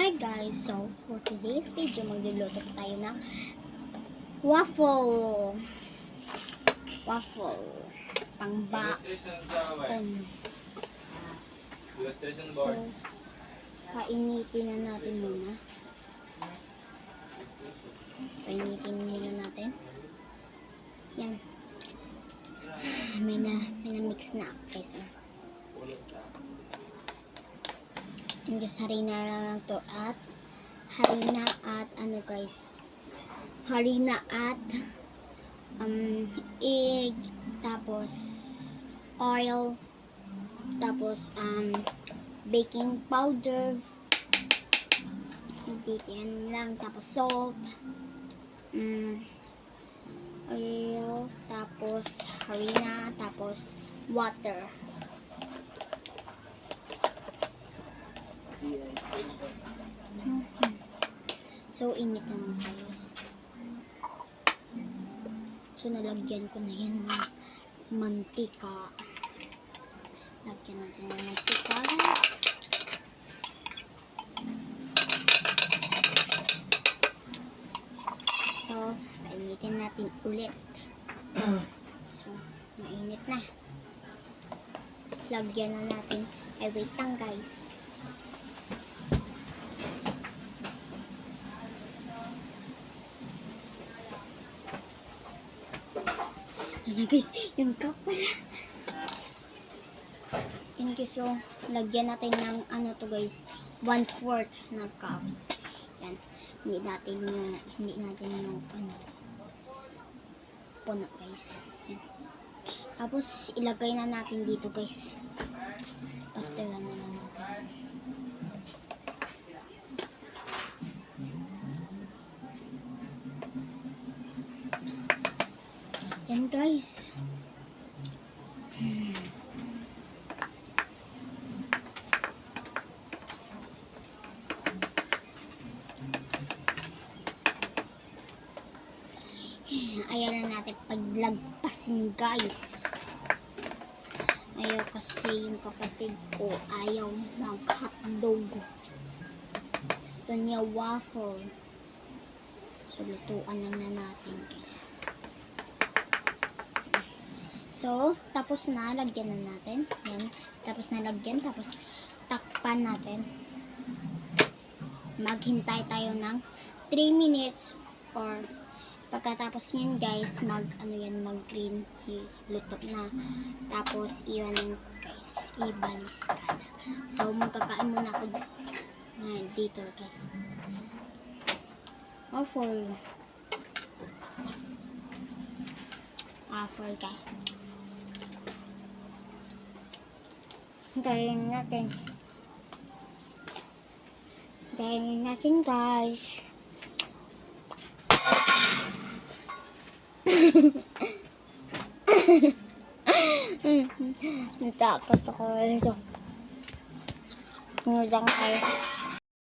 Hi guys, so for today's video magluluto tayo ng waffle pangbaon. So painitin na natin muna. Yan, may na mix na. Okay, so and just harina lang to at harina at egg, tapos oil, tapos baking powder, dito yan lang, tapos salt, oil, tapos harina, tapos water. So, init naman tayo. So, nalagyan ko na yan ng mantika. Lagyan natin ng mantika. So, painitin natin ulit. So, mainit na. Lagyan na natin. Ay, wait lang guys. Ito na guys, yung cup pala. Thank you. So, lagyan natin ng to guys, 1/4 na cups. Yan. Hindi natin yung puno guys. Yan. Tapos, ilagay na natin dito guys. Pasteran na lang natin. Yan guys. Ayaw na natin paglagpasin guys. Ayaw kasi yung kapatid ko ayaw mag-hotdog. Gusto niya waffle. So lutuan lang na natin guys. So, tapos na, lagyan na natin. Yan. Tapos na lagyan, tapos takpan natin. Maghintay tayo ng 3 minutes or pagkatapos niyan guys, mag-green, luto na. Tapos, iwan guys, ibalis ka na. So, magkakain muna ako dito guys. Waffle guys. Hintayin natin guys. Natakot ako ito. Ngunit lang tayo.